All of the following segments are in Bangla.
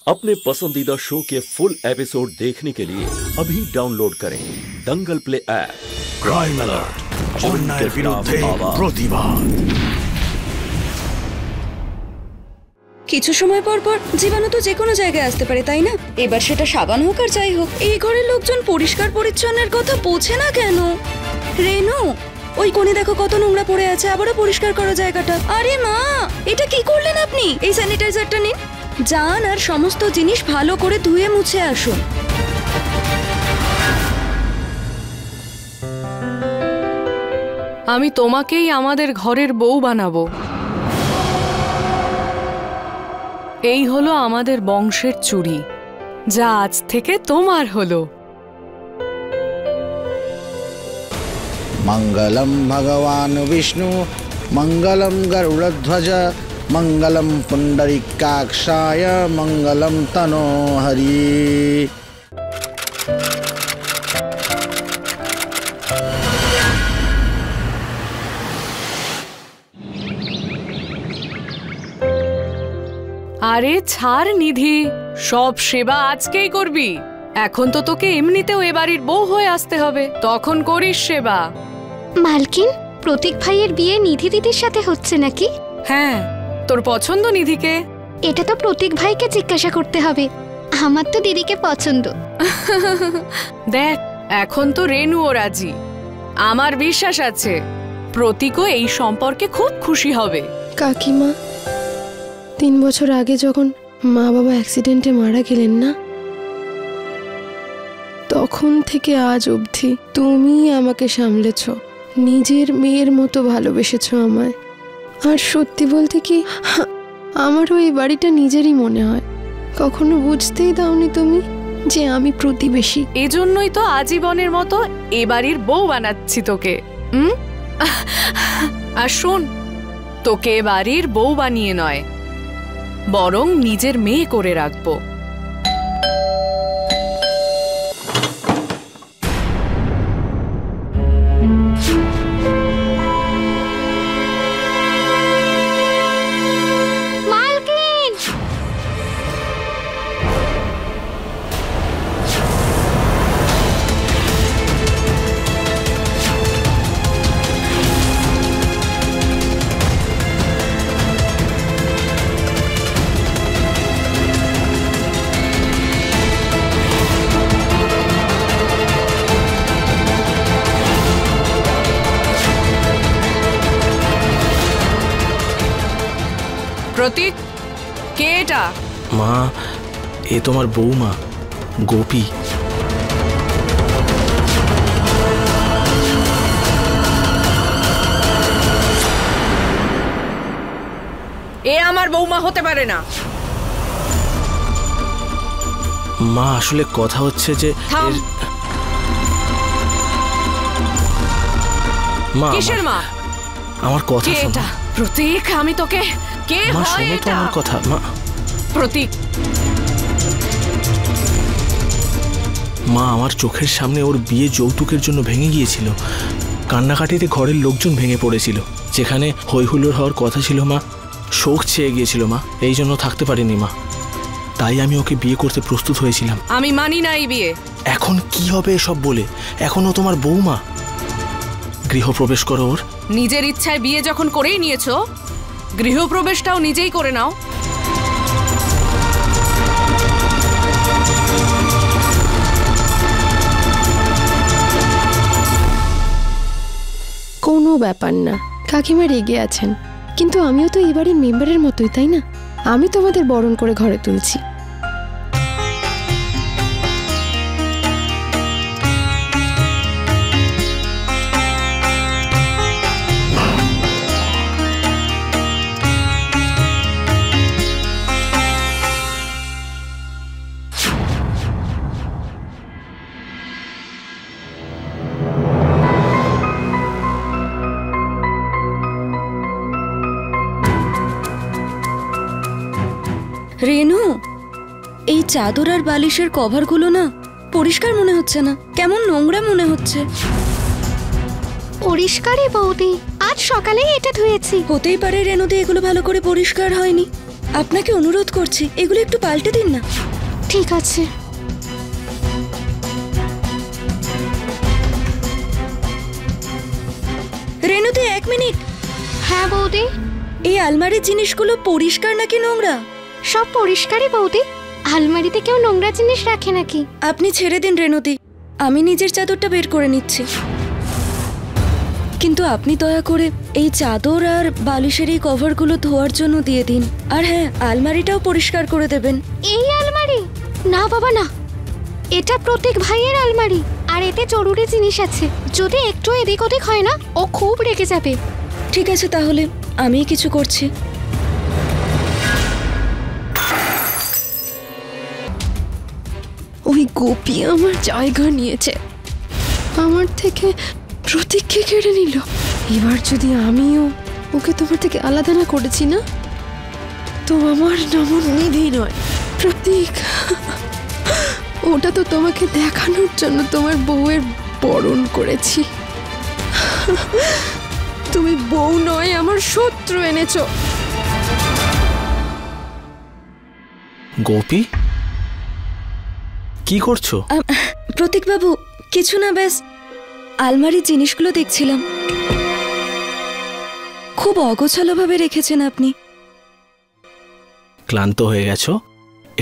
अपने पसंदीदा शो के फुल एपिसोड देखने के लिए अभी डाउनलोड करें दंगल प्ले ऐप। क्राइम अलर्ट, अन्याয়ের বিরুদ্ধে প্রতিবাদ। কিছু সময় পর পর জীবাণু তো যে কোনো জায়গায় আসতে পারে, তাই না? এবার সেটা সাবান হোক আর যাই হোক, এই ঘরের লোকজন পরিষ্কার পরিচ্ছন্নের কথা বোঝে না কেন? রেনু, ওই কোণে দেখো কত নোংরা পড়ে আছে, আবারও পরিষ্কার করো জায়গাটা। আরে মা, এটা কি করলেন আপনি? এই স্যানিটাইজারটা নিন, যান আর সমস্ত জিনিস ভালো করে ধুয়ে মুছে আসুন। আমি তোমাকেই আমাদের ঘরের বউ বানাবো। এই হলো আমাদের বংশের চুড়ি, যা আজ থেকে তোমার হলো। मंगलम भगवान विष्णु मंगलम गरुड़ध्वज मंगलम पुंडरीकाक्षाय मंगलम तनोहरि। আরে ছাড় নিধি, সব সেবা আজকেই করবি। এখন তো তোকে এমনিতেও এ বাড়ির বউ হয়ে আসতে হবে, তখন করিস সেবা। মালকিন, প্রতীক ভাইয়ের বিয়ে নিধি দিদির সাথে হচ্ছে নাকি? হ্যাঁ, তোর পছন্দ নিধিকে? এটা তো প্রতীক ভাইকে জিজ্ঞাসা করতে হবে, আমার তো দিদিকে পছন্দ। দেখ, এখন তো রেনুও রাজি। আমার বিশ্বাস আছে প্রতীকও এই সম্পর্কে খুব খুশি হবে। কাকিমা, 3 বছর আগে যখন মা বাবা অ্যাক্সিডেন্টে মারা গেলেন না, তখন থেকে আজ অবধি তুমি আমাকে সামলেছ, নিজের মেয়ের মতো ভালোবেসেছো আমায়। আর সত্যি বলতে কি, আমারও এই বাড়িটা নিজেরই মনে হয়। কখনো বুঝতেই দাওনি তুমি যে আমি প্রতিবেশী। এজন্যই তো আজীবনের মতো এ বাড়ির বউ বানাচ্ছি তোকে। আর শোন, তোকে এ বাড়ির বউ বানিয়ে নয়, বরং নিজের মেয়ে করে রাখবো। প্রতীক, কে এটা? মা, এ তোমার বৌমা গোপী। এ আমার বৌমা হতে পারে না। মা, আসলে কথা হচ্ছে যে মা, কিসের মা? আমার কথা শোনো। এটা প্রতীক, আমি তোকে কে মা, হয় শোনো তো এটা? আমার কথা মা। প্রতীক, মা, আমার চোখের সামনে ওর বিয়ে যৌতুকের জন্য ভেঙে গিয়েছিল। কান্নাকাটিতে ঘরের লোকজন ভেঙে পড়েছিল। যেখানে হইহুল্লোড় হওয়ার কথা ছিল মা, শোক ছেয়ে গিয়েছিল মা, এই জন্য থাকতে পারিনি মা। তাই আমি ওকে বিয়ে করতে প্রস্তুত হয়েছিলাম। আমি মানি না এই বিয়ে। এখন কি হবে এসব বলে? এখনও তোমার বৌমা। গৃহপ্রবেশ করো ওর। নিজের ইচ্ছায় বিয়ে যখন করেই নিয়েছো, গৃহপ্রবেশটাও নিজেই করে নাও। কোনো ব্যাপার না, কাকিমা রেগে আছেন, কিন্তু আমিও তো এই বাড়ির মেম্বারের মতোই, তাই না? আমি তোমাদের বরণ করে ঘরে তুলছি। রেনু, এই চাদর আর বালিশের কভারগুলো না পরিষ্কার মনে হচ্ছে না, কেমন নোংরা মনে হচ্ছে। পরিষ্কারই বৌদি, আজ সকালেই এটা ধুয়েছি। হতেই পারে রেনুদি এগুলো ভালো করে পরিষ্কার হয়নি। আপনাকে অনুরোধ করছি এগুলো একটু পাল্টে দিন না। ঠিক আছে। রেনুদি, 1 মিনিট। হ্যাঁ বৌদি। এই আলমারির জিনিসগুলো পরিষ্কার নাকি নোংরা? সব পরিষ্কারই বৌদি, আলমারিতে কেউ নোংরা জিনিস রাখে নাকি? আপনি ছেড়ে দিন রেনুদি, আমি নিজের চাদরটা বের করে নিচ্ছি। কিন্তু আপনি দয়া করে এই চাদর আর বালিশের এই কভারগুলো ধোয়ার জন্য দিয়ে দিন। আর হ্যাঁ, আলমারিটাও পরিষ্কার করে দেবেন। এই আলমারি? না বাবা না, এটা প্রতীক ভাইয়ের আলমারি, আর এতে জরুরি জিনিস আছে। যদি একটু এদিক ওদিক হয় না, ও খুব রেগে যাবে। ঠিক আছে, তাহলে আমি কিছু করছি। ওই গোপী আমার জায়গা নিয়েছে, আমার থেকে প্রতীককে কেড়ে নিল। এবার যদি আমিও ওকে তোমার থেকে আলাদা না করেছি না, তো আমার নাম নিধি নয়, প্রতীক। ওটা তো তোমাকে দেখানোর জন্য তোমার বউয়ের বরণ করেছি। তুমি বউ নয়, আমার শত্রু এনেছো। গোপী, কি করছো? প্রতীক বাবু, কিছু না, ব্যাস আলমারির জিনিসগুলো দেখছিলাম। খুব অগোছালোভাবে রেখেছেন আপনি। ক্লান্ত হয়ে গেছো,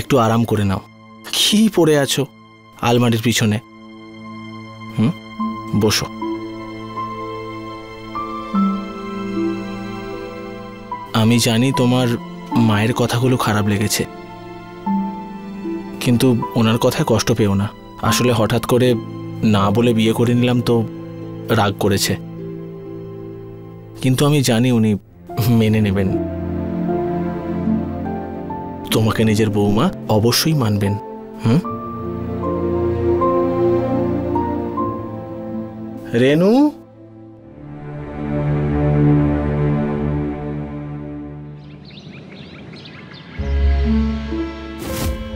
একটু আরাম করে নাও। কি পড়ে আছো আলমারির পিছনে? বসো। আমি জানি তোমার মায়ের কথাগুলো খারাপ লেগেছে, কিন্তু ওনার কথায় কষ্ট পেও না। আসলে হঠাৎ করে না বলে বিয়ে করে নিলাম তো রাগ করেছে, কিন্তু আমি জানি উনি মেনে নেবেন। তোমাকে নিজের বৌমা অবশ্যই মানবেন। রেনু,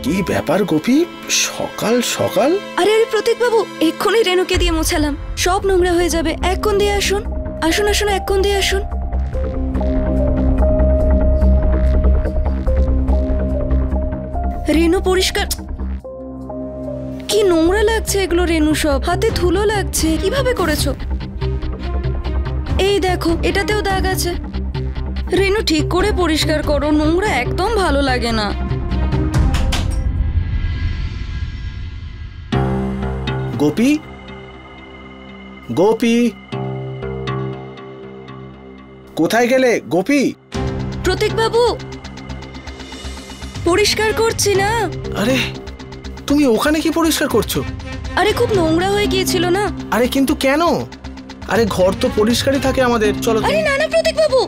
কি ব্যাপার গোপী, সকাল সকাল? আরে প্রতীক বাবু, এক্ষুনি রেনুকে দিয়ে মোছালাম, সব নোংরা হয়ে যাবে। এক কোণ দিয়ে আসুন, আসুন আসুন, এক কোণ দিয়ে আসুন। রেনু পরিষ্কার। কি নোংরা লাগছে এগুলো রেনু, সব হাতে ধুলো লাগছে। কিভাবে করেছো? এই দেখো, এটাতেও দাগ আছে। রেনু, ঠিক করে পরিষ্কার করো, নোংরা একদম ভালো লাগে না। গোপী, গোপী, কোথায় গেলে গোপী? প্রতীক বাবু, পরিষ্কার করছি না। আরে তুমি ওখানে কি পরিষ্কার করছো? আরে খুব নোংরা হয়ে গিয়েছিল না। আরে কিন্তু কেন? আরে ঘর তো পরিষ্কারই থাকে আমাদের, চলো। আরে না না প্রতীক বাবু,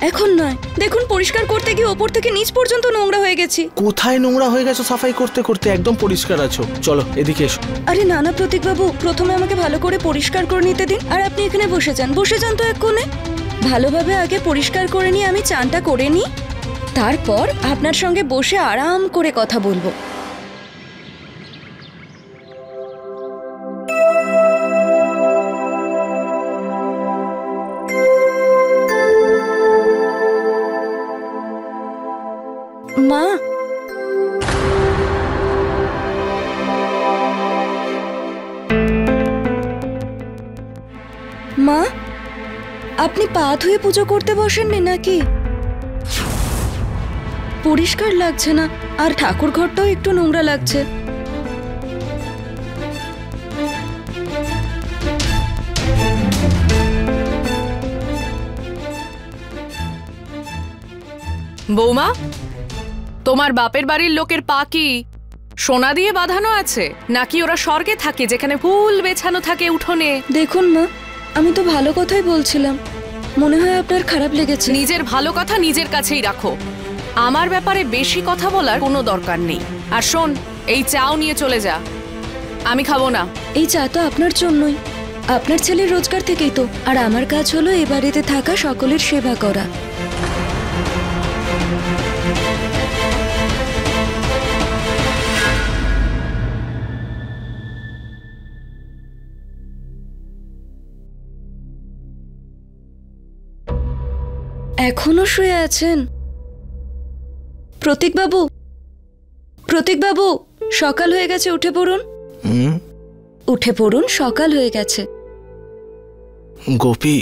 এখন নয়। দেখুন, পরিষ্কার করতে গিয়ে ওপর থেকে নিচ পর্যন্ত নোংরা হয়ে গেছি। কোথায় নোংরা হয়ে গেছো? সাফাই করতে করতে একদম পরিষ্কার আছো, চলো এদিকে এসো। আরে না না প্রতীক বাবু, প্রথমে আমাকে ভালো করে পরিষ্কার করে নিতে দিন। আর আপনি এখানে বসে যান, বসে যান তো এক কোণে। ভালোভাবে আগে পরিষ্কার করে নিয়ে আমি চানটা করে নিই, তারপর আপনার সঙ্গে বসে আরাম করে কথা বলবো। মা, মা, আপনি পা ধুয়ে পুজো করতে বসেননি নাকি? পরিষ্কার লাগছে না, আর ঠাকুর ঘরটাও একটু নোংরা লাগছে। বৌমা, তোমার বাপের বাড়ির লোকের পা কি সোনা দিয়ে বাঁধানো আছে, নাকি ওরা স্বর্গে থাকে যেখানে ফুল বেছানো থাকে উঠোনে? দেখুন মা, আমি তো ভালো কথাই বলছিলাম, মনে হয় আপনার খারাপ লেগেছে। নিজের ভালো কথা নিজের কাছেই রাখো, আমার ব্যাপারে বেশি কথা বলার কোনো দরকার নেই। আর শোন, এই চাও নিয়ে চলে যা, আমি খাবো না। এই চা তো আপনার জন্যই, আপনার ছেলের রোজগার থেকেই তো। আর আমার কাজ হলো এ বাড়িতে থাকা সকলের সেবা করা। এখনো শুয়ে আছেন? প্রতীকবাবু, প্রতীকবাবু, সকাল হয়ে গেছে, উঠে পড়ুন। উঠে পড়ুন, সকাল হয়ে গেছে। গোপী,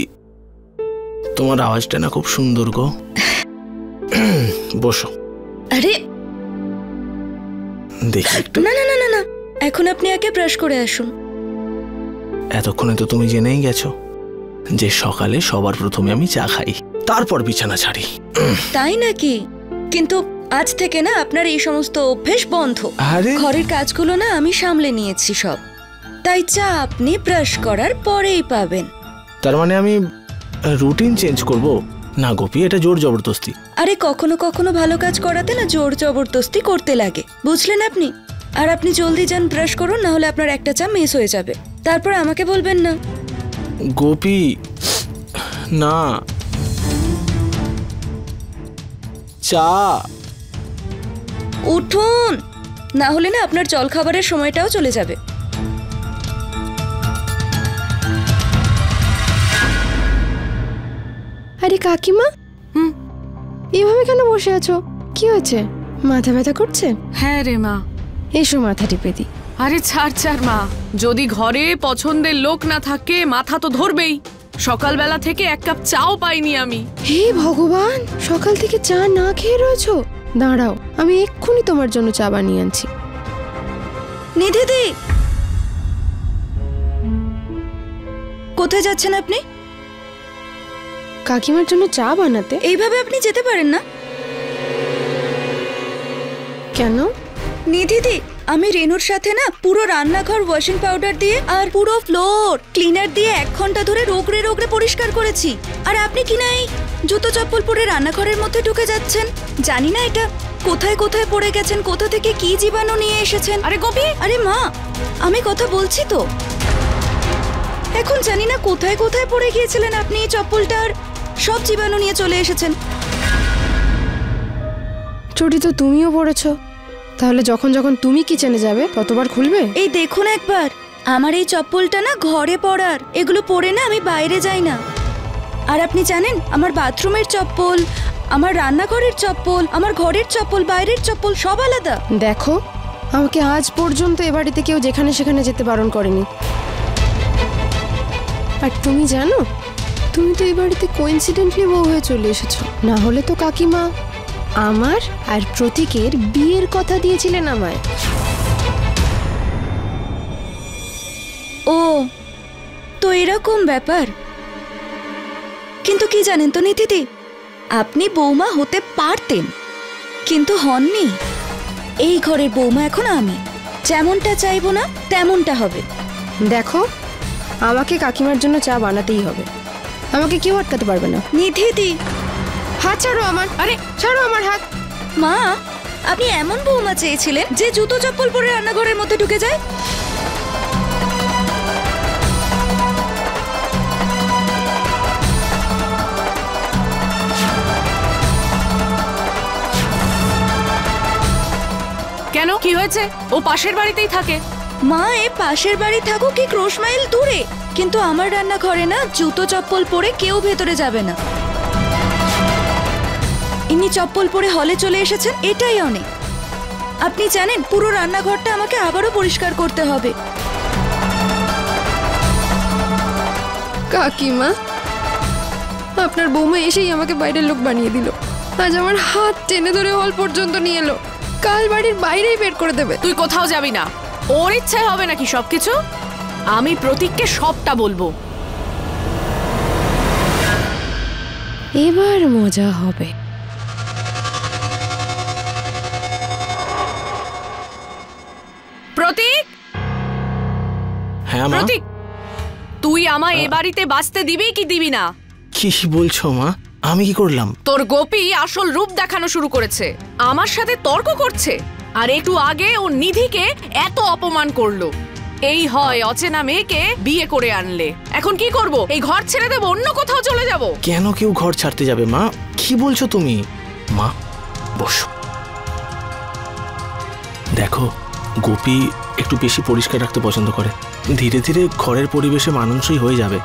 তোমার আওয়াজটা না খুব সুন্দর গো। বসো। আরে দেখি একটু। না না না না না, এখন আপনি আগে ব্রাশ করে আসুন। এতক্ষণে তো তুমি জেনেই গেছো যে সকালে সবার প্রথমে আমি চা খাই, তারপর বিছানা ছাড়ি। তাই নাকি? কিন্তু আজ থেকে না আপনার এই সমস্ত অভ্যেস বন্ধ। আরে ঘরের কাজগুলো না আমি সামলে নিয়েছি সব, তাই চা আপনি ব্রাশ করার পরেই পাবেন। তার মানে আমি রুটিন চেঞ্জ করব? না গোপী, এটা জোর জবরদস্তি। আরে কখনো কখনো ভালো কাজ করাতে না জোর জবরদস্তি করতে লাগে, বুঝলেন আপনি? আর আপনি জলদি যান, ব্রাশ করুন, না হলে আপনার একটা চা মিস হয়ে যাবে। তারপর আমাকে বলবেন না। গোপী না, চা। উঠুন, না হলে না আপনার জল খাবারের সময়টাও চলে যাবে। আরে কাকিমা, এভাবে কেন বসে আছো? কি হয়েছে? মাথা ব্যথা করছে? হ্যাঁ রে মা। এসো মাথা টিপে দি। আরে ছাড় ছাড় মা, যদি ঘরে পছন্দের লোক না থাকে মাথা তো ধরবেই। সকালবেলা থেকে এক কাপ চাও পাইনি আমি। হে ভগবান, সকাল থেকে চা না খেয়ে রয়েছো? দাঁড়াও, আমি এক্ষুনি তোমার জন্য চা বানিয়ে আনছি। নিধিদি, কোথায় যাচ্ছেন আপনি? কাকিমার জন্য চা বানাতে? এইভাবে আপনি যেতে পারেন না। কেন? নিধিদি, আমি রেনুর সাথে না পুরো রান্নাঘর ওয়াশিং পাউডার দিয়ে আর পুরো ফ্লোর ক্লিনার দিয়ে 1 ঘন্টা ধরে রোগড়ে রোগড়ে পরিষ্কার করেছি। আর আপনি কি নাই জুতো চপ্পল পরে রান্নাঘরের মধ্যে ঢুকে যাচ্ছেন। জানি না এটা কোথায় কোথায় পড়ে গেছেন, কোথা থেকে কি জীবাণু নিয়ে এসেছেন। আরে গোপী, আরে মা, আমি কথা বলছি তো। এখন জানি না কোথায় কোথায় পড়ে গিয়েছিলেন আপনি এই চপ্পলটার, সব জীবাণু নিয়ে চলে এসেছেন। চটি তো তুমিও পড়েছো, তাহলে যখন যখন তুমি কিচেনে যাবে ততবার খুলবে? এই দেখুন একবার, আমার এই চপ্পলটা না ঘরে পরার, এগুলো পরে না আমি বাইরে যাই না। আর আপনি জানেন, আমার বাথরুমের চপ্পল, আমার রান্নাঘরের চপ্পল, আমার ঘরের চপ্পল, বাইরের চপ্পল সব আলাদা। দেখো, আমাকে আজ পর্যন্ত এ বাড়িতে কেউ যেখানে সেখানে যেতে বারণ করেনি। আর তুমি জানো, তুমি তো এই বাড়িতে কোইন্সিডেন্টলি বউ হয়ে চলে এসেছো। না হলে তো কাকিমা আমার আর প্রতীকের বিয়ের কথা দিয়েছিলেন আমায়। ও তো এরকম ব্যাপার। কিন্তু কি জানেন তো নিধিদি, আপনি বৌমা হতে পারতেন, কিন্তু হননি। এই ঘরের বৌমা এখন আমি, যেমনটা চাইবো না তেমনটা হবে। দেখো, আমাকে কাকিমার জন্য চা বানাতেই হবে, আমাকে কেউ আটকাতে পারবে না। নিধিদি, হাত ছাড়ো আমার। আরে ছাড়ো আমার হাত। মা, আপনি এমন বৌমা চেয়েছিলেন যে জুতো চপ্পল পরে রান্নাঘরের মধ্যে ঢুকে যায়? কেন, কি হয়েছে? ও পাশের বাড়িতেই থাকে। মা, এ পাশের বাড়ি থাকুক কি ক্রোশ মাইল দূরে, কিন্তু আমার রান্নাঘরে না জুতো চপ্পল পরে কেউ ভেতরে যাবে না। ইনি চপ্পল পরে হলে চলে এসেছেন, এটাই অনেক। আপনি জানেন, পুরো রান্নাঘরটা আমাকে আবারও পরিষ্কার করতে হবে। কাকিমা, আপনার বৌমা এসেই আমাকে বাইরের লোক বানিয়ে দিল। আজ আমার হাত টেনে ধরে হল পর্যন্ত নিয়ে এলো, কাল বাড়ির বাইরেই বের করে দেবে। তুই কোথাও যাবি না। ওর ইচ্ছায় হবে নাকি সবকিছু? আমি প্রতীককে সবটা বলবো। এবার মজা হবে। প্রতীক, হ্যাঁ মা। প্রতীক, তুই আমায় এ বাড়িতে বাঁচতে দিবি কি দিবি না? কি বলছো মা? আমি কি করলাম? তোর গোপী আসল রূপ দেখানো শুরু করেছে, আমার সাথে তর্ক করছে। আর একটু আগে ও নিধিকে এত অপমান করলো। এই হয় অচেনা মেয়েকে বিয়ে করে আনলে। এখন কি করব? এই ঘর ছেড়ে দেবো, অন্য কোথাও চলে যাব? কেন কেউ ঘর ছাড়তে যাবে মা? কি বলছো তুমি? মা বসো। দেখো, গোপী একটু বেশি পরিষ্কার রাখতে পছন্দ করে। ধীরে ধীরে ঘরের পরিবেশে মানানসই হয়ে যাবে।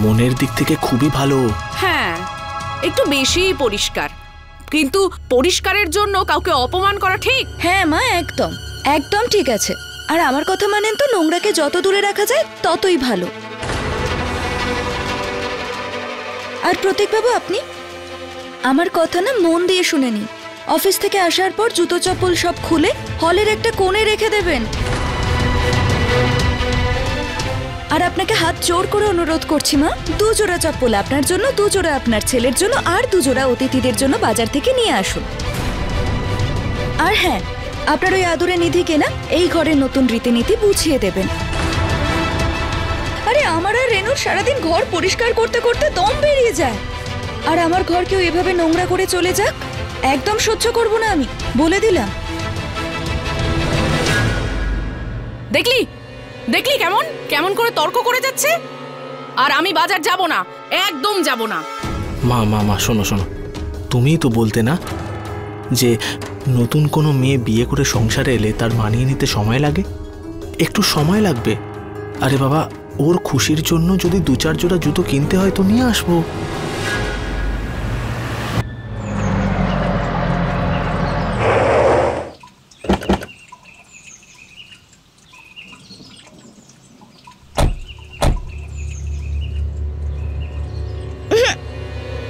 মনের দিক থেকে খুবই ভালো। হ্যাঁ, একটু বেশিই পরিষ্কার, কিন্তু পরিষ্কারের জন্য কাউকে অপমান করা ঠিক? হ্যাঁ মা, একদম একদম ঠিক আছে। আর আমার কথা মানেন তো, নোংরাকে যত দূরে রাখা যায় ততই ভালো। আর প্রতীক বাবু, আপনি আমার কথা না মন দিয়ে শুনে নিন। অফিস থেকে আসার পর জুতো চপ্পল সব খুলে হলের একটা কোণে রেখে দেবেন। আর আপনাকে হাত জোর করে অনুরোধ করছি মা, 2 জোড়া চপ্পল আপনার জন্য, 2 জোড়া আপনার ছেলের জন্য, আর 2 জোড়া অতিথিদের জন্য বাজার থেকে নিয়ে আসুন। আর হ্যাঁ, আপনার ওই আদুরে নিধিকে না এই ঘরের নতুন রীতিনীতি বুঝিয়ে দেবেন। আরে আমার আর রেনুর সারাদিন ঘর পরিষ্কার করতে করতে দম বেরিয়ে যায়। আর আমার ঘর কেউ এভাবে নোংরা করে চলে যাক, একদম সহ্য করব না আমি, বলে দিলাম। দেখলি দেখলি কেমন কেমন করে তর্ক করে যাচ্ছে। আর আমি বাজার যাব না, একদম যাব না। মা মা মা শোনো শোনো, তুমিই তো বলতে না যে নতুন কোনো মেয়ে বিয়ে করে সংসারে এলে তার মানিয়ে নিতে সময় লাগে, একটু সময় লাগবে। আরে বাবা, ওর খুশির জন্য যদি 2-4 জোড়া জুতো কিনতে হয় তো নিয়ে আসবো।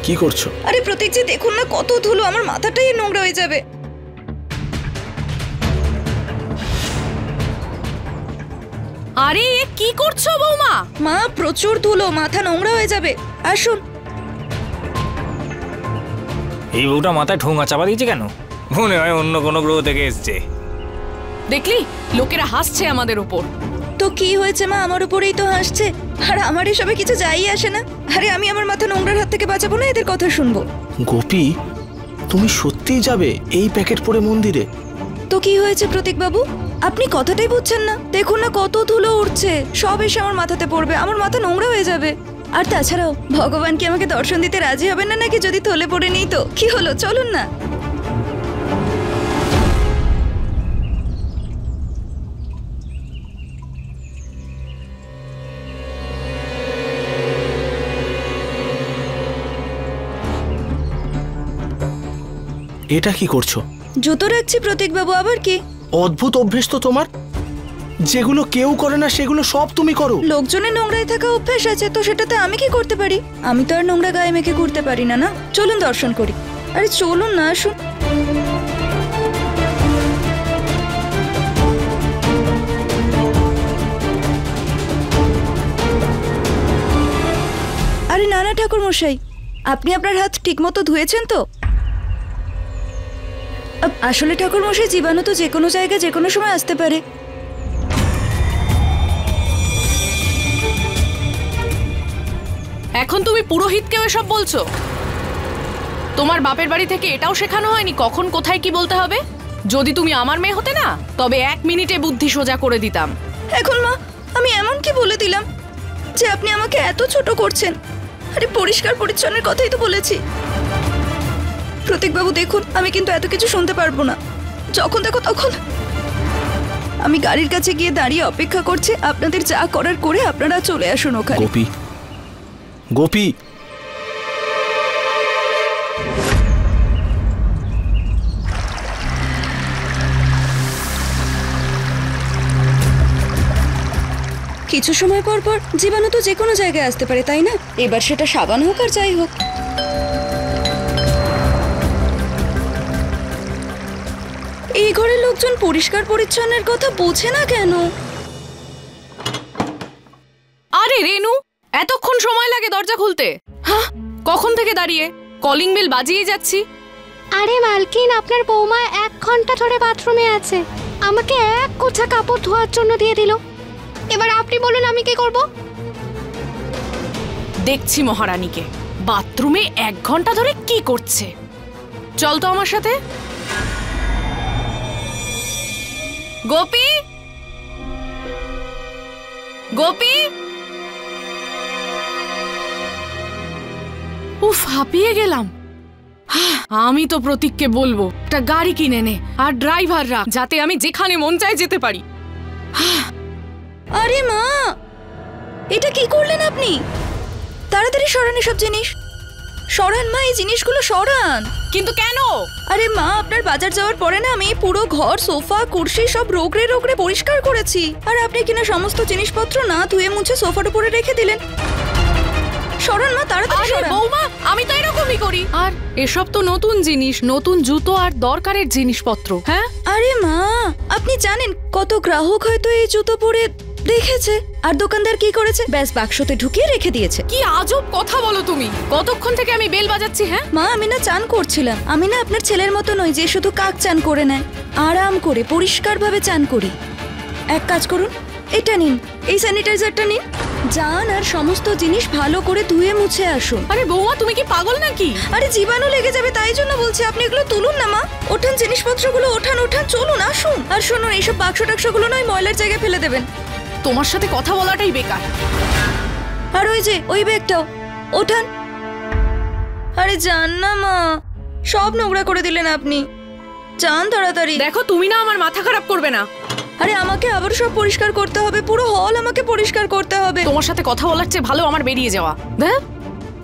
কি করছো? আরে প্রতীক জি, দেখুন না কত ধুলো, আমার মাথাটাই নোংরা হয়ে যাবে। আরে কি করছো বৌমা? মা, প্রচুর ধুলো, মাথা নোংরা হয়ে যাবে, আসুন। এই বউটা মাথায় ঠোঙা চাপা দিয়েছে কেন? মনে হয় অন্য কোনো গ্রহ থেকে এসছে। দেখলি, লোকেরা হাসছে আমাদের উপর। তো কি হয়েছে মা, আমার উপরেই তো হাসছে। আর আমার এসবে কিছু যাই আসে না। আরে আমি আমার মাথা নোংরার হাত থেকে বাঁচাবো না এদের কথা শুনবো? গোপী, তুমি সত্যিই যাবে এই প্যাকেট পরে মন্দিরে? তো কি হয়েছে প্রতীক বাবু, আপনি কথাটাই বুঝছেন না? দেখুন না কত ধুলো উঠছে, সব এসে আমার মাথাতে পড়বে, আমার মাথা নোংরা হয়ে যাবে। আর তাছাড়াও ভগবান কি আমাকে দর্শন দিতে রাজি হবেন না নাকি যদি থলে পড়ে নিই? তো কি হলো, চলুন না। এটা কি করছো? জুতো রাখছি প্রতীক বাবু, আবার কি? অদ্ভুত অভ্যেস তো তোমার, যেগুলো কেউ করে না সেগুলো সব তুমি করো। লোকজনের নোংরায় থাকা অভ্যাস আছে তো সেটাতে আমি কি করতে পারি? আমি তো আর নোংরা গায়ে মেখে ঘুরতে পারি না। না, চলুন দর্শন করি। আরে চলুন না, আসুন। আরে না না ঠাকুর মশাই, আপনি আপনার হাত ঠিকমতো ধুয়েছেন তো? আসলে ঠাকুর মশাই, জীবাণু তো যে কোনো জায়গায় যে কোনো সময় আসতে পারে। এখন তুমি পুরোহিতকেও এসব বলছো? তোমার বাপের বাড়ি থেকে এটাও শেখানো হয়নি কখন কোথায় কি বলতে হবে? যদি তুমি আমার মেয়ে হতে না, তবে 1 মিনিটে বুদ্ধি সোজা করে দিতাম। এখন মা, আমি এমন কি বলে দিলাম যে আপনি আমাকে এত ছোট করছেন? আরে পরিষ্কার পরিচ্ছন্নের কথাই তো বলেছি। প্রতীকবাবু দেখুন, আমি কিন্তু এত কিছু শুনতে পারবো না। যখন দেখো তখন আমি গাড়ির কাছে গিয়ে দাঁড়িয়ে অপেক্ষা করছি, আপনাদের যা করার করে আপনারা চলে আসুন ওখানে। গোপী, গোপী, কিছু সময় পর পর জীবাণু তো যে কোনো জায়গায় আসতে পারে, তাই না? এবার সেটা সাবান হোক আর যাই হোক। এই ঘরের লোকজন পরিষ্কার পরিচ্ছন্নের কথা বোঝে না কেন? আরে রেনু, এতক্ষণ সময় লাগে দরজা খুলতে? হ্যাঁ, কখন থেকে দাঁড়িয়ে কলিং বেল বাজিয়ে যাচ্ছি। আরে মালকিন, আপনার বৌমা 1 ঘন্টা ধরে বাথরুমে আছে, আমাকে এক গোছা কাপড় ধোয়ার জন্য দিয়ে দিল। এবার আপনি বলুন আমি কি করব? দেখছি মহারানীকে বাথরুমে 1 ঘন্টা ধরে কি করছে। চল তো আমার সাথে। গোপী, গোপী, উফ, হাঁপিয়ে গেলাম। আমি তো প্রতীককে বলবো একটা গাড়ি কিনে নে আর ড্রাইভার রাখ, যাতে আমি যেখানে মন চায় যেতে পারি। আরে মা, এটা কি করলেন আপনি? তাড়াতাড়ি সরান সব জিনিস। সরান মা, এই জিনিসগুলো সরান। কিন্তু কেন? আরে মা, আপনার বাজার যাওয়ার পরে না আমি পুরো ঘর, সোফা, কুরসি সব রোগড়ে রোগড়ে পরিষ্কার করেছি, আর আপনি কিনা সমস্ত জিনিসপত্র না ধুয়ে মুছে সোফার উপরে রেখে দিলেন। সরান মা, তাড়াতাড়ি সরান। বৌমা, আমি তো এরকমই করি। আর এসব তো নতুন জিনিস, নতুন জুতো আর দরকারের জিনিসপত্র। হ্যাঁ আরে মা, আপনি জানেন কত গ্রাহক হয়তো এই জুতো পরে দেখেছে, আর দোকানদার কি করেছে, ব্যাস বাক্সতে ঢুকিয়ে রেখে দিয়েছে। কি আজব কথা বলো তুমি! কতক্ষণ থেকে আমি বেল বাজাচ্ছি। হ্যাঁ মা, আমি না চান করছিলাম। আমি না আপনার ছেলের মতো নই যে শুধু কাক চান করে নেয়, আরাম করে পরিষ্কার ভাবে চান করি। এক কাজ করুন, এটা নিন, এই স্যানিটাইজারটা নিন, যান আর সমস্ত জিনিস ভালো করে ধুয়ে মুছে আসুন। আরে বৌমা, তুমি কি পাগল নাকি? আরে জীবাণু লেগে যাবে, তাই জন্য বলছি। আপনি এগুলো তুলুন না মা, ওঠান জিনিসপত্রগুলো, ওঠান ওঠান, চলুন আসুন। আর শুনুন, এইসব বাক্স টাক্সগুলো নয় ময়লার জায়গায় ফেলে দেবেন। তোমার সাথে কথা বলাটাই বেকার। আর ওই যে ওই ব্যাগটাও ওঠান। আরে যান না মা, সব নোংরা করে দিলেন আপনি, যান তাড়াতাড়ি। দেখো, তুমি না আমার মাথা খারাপ করবে না। আরে আমাকে আবার সব পরিষ্কার করতে হবে, পুরো হল আমাকে পরিষ্কার করতে হবে। তোমার সাথে কথা বলার চেয়ে ভালো আমার বেরিয়ে যাওয়া।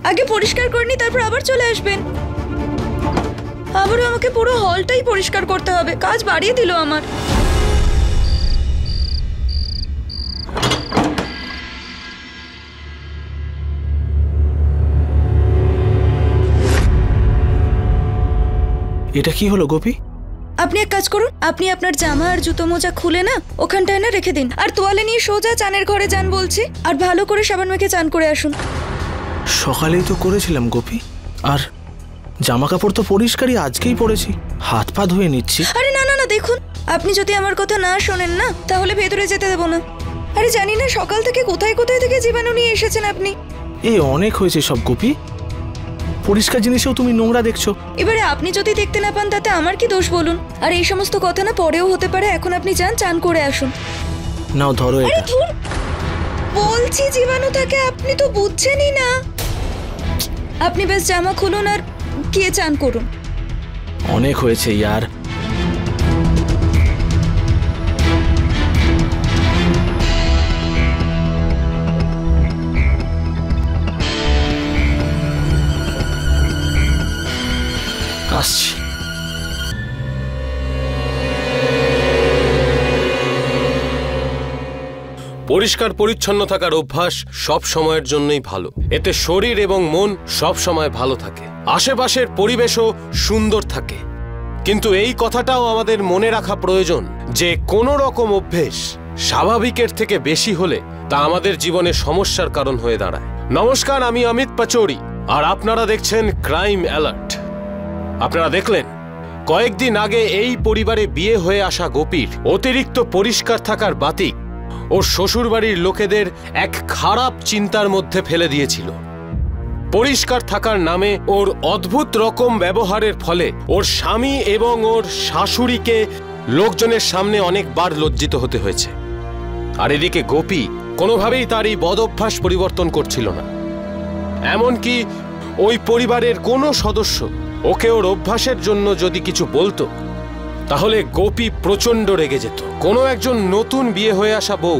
আগে পরিষ্কার করে নি, তারপর আবার চলে আসবেন। আবারও আমাকে পুরো হলটাই পরিষ্কার করতে হবে, কাজ বাড়িয়ে দিল আমার। এটা কি হলো গোপী? আপনি এক কাজ করুন, আপনি আপনার জামা আর জুতো মোজা খুলে না ওখানটায় না রেখে দিন, আর তোয়ালে নিয়ে সোজা চানের ঘরে যান বলছি, আর ভালো করে সাবান মেখে চান করে আসুন। সকালেই তো করেছিলাম গোপী, আর জামা কাপড় তো পরিষ্কারই আজকেই পরেছি, হাত পা ধুয়ে নিচ্ছি। আরে না না না, দেখুন, আপনি যদি আমার কথা না শোনেন না, তাহলে ভেতরে যেতে দেবো না। আরে জানি না সকাল থেকে কোথায় কোথায় থেকে জীবাণু নিয়ে এসেছেন আপনি। এই অনেক হয়েছে সব গোপী, পরিষ্কার জিনিসেও তুমি নোংরা দেখছো। এবারে আপনি যদি দেখতে না পান তাতে আমার কি দোষ বলুন? আর এই সমস্ত কথা না পরেও হতে পারে, এখন আপনি যান চান করে আসুন। নাও ধরো আরে এটা। ধুর, বলছি জীবাণু থাকে, আপনি তো বুঝছেনই না। আপনি বেশ জামা খুলুন আর গিয়ে চান করুন। অনেক হয়েছে ইয়ার। আসছি। পরিষ্কার পরিচ্ছন্ন থাকার অভ্যাস সব সময়ের জন্যই ভালো, এতে শরীর এবং মন সব সময় ভালো থাকে, আশেপাশের পরিবেশও সুন্দর থাকে। কিন্তু এই কথাটাও আমাদের মনে রাখা প্রয়োজন যে কোনো রকম অভ্যেস স্বাভাবিকের থেকে বেশি হলে তা আমাদের জীবনে সমস্যার কারণ হয়ে দাঁড়ায়। নমস্কার, আমি অমিত পাচৌরি, আর আপনারা দেখছেন ক্রাইম অ্যালার্ট। আপনারা দেখলেন কয়েকদিন আগে এই পরিবারে বিয়ে হয়ে আসা গোপীর অতিরিক্ত পরিষ্কার থাকার বাতিক ওর শ্বশুরবাড়ির লোকেদের এক খারাপ চিন্তার মধ্যে ফেলে দিয়েছিল। পরিষ্কার থাকার নামে ওর অদ্ভুত রকম ব্যবহারের ফলে ওর স্বামী এবং ওর শাশুড়িকে লোকজনের সামনে অনেকবার লজ্জিত হতে হয়েছে। আর এদিকে গোপী কোনোভাবেই তার এই বদ অভ্যাস পরিবর্তন করছিল না। এমনকি ওই পরিবারের কোনো সদস্য ওকে ওর অভ্যাসের জন্য যদি কিছু বলতো তাহলে গোপী প্রচণ্ড রেগে যেত। কোনো একজন নতুন বিয়ে হয়ে আসা বউ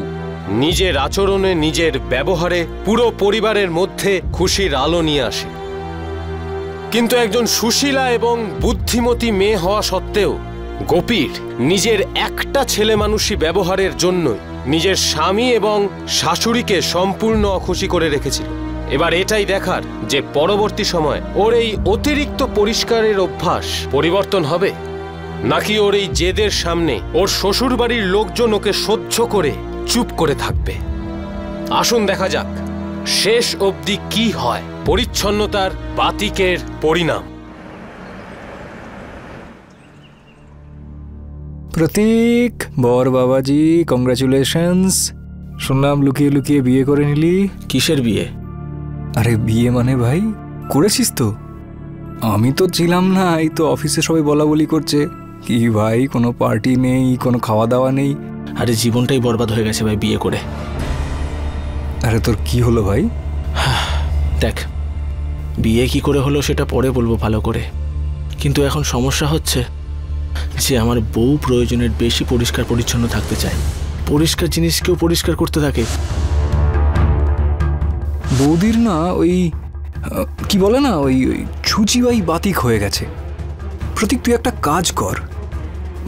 নিজের আচরণে, নিজের ব্যবহারে পুরো পরিবারের মধ্যে খুশির আলো নিয়ে আসে। কিন্তু একজন সুশীলা এবং বুদ্ধিমতী মেয়ে হওয়া সত্ত্বেও গোপীর নিজের একটা ছেলে মানুষী ব্যবহারের জন্যই নিজের স্বামী এবং শাশুড়িকে সম্পূর্ণ অখুশি করে রেখেছিল। এবার এটাই দেখার যে পরবর্তী সময় ওর এই অতিরিক্ত পরিষ্কারের অভ্যাস পরিবর্তন হবে, নাকি ওর এই জেদের সামনে ওর শ্বশুরবাড়ির লোকজন ওকে সহ্য করে চুপ করে থাকবে। আসুন দেখা যাক শেষ অবধি কি হয় পরিচ্ছন্নতার বাতিকের পরিণাম। প্রতীক, বর বাবাজি, কংগ্রাচুলেশনস। শুনলাম লুকিয়ে লুকিয়ে বিয়ে করে নিলি। কিসের বিয়ে? আরে বিয়ে মানে ভাই, করেছিস তো? আমি তো ছিলাম না, এই তো অফিসে সবাই বলা বলি করছে। কি ভাই, কোনো পার্টি নেই, কোনো খাওয়া দাওয়া নেই? আরে জীবনটাই বরবাদ হয়ে গেছে ভাই বিয়ে করে। আরে তোর কি হলো ভাই? দেখ, বিয়ে কি করে হলো সেটা পরে বলবো ভালো করে, কিন্তু এখন সমস্যা হচ্ছে যে আমার বউ প্রয়োজনের বেশি পরিষ্কার পরিচ্ছন্ন থাকতে চায়। পরিষ্কার জিনিসকেও পরিষ্কার করতে থাকে। বৌদির না ওই কি বলে না, ওই ছুচিবাই বাতিক হয়ে গেছে। প্রতীক, তুই একটা কাজ কর,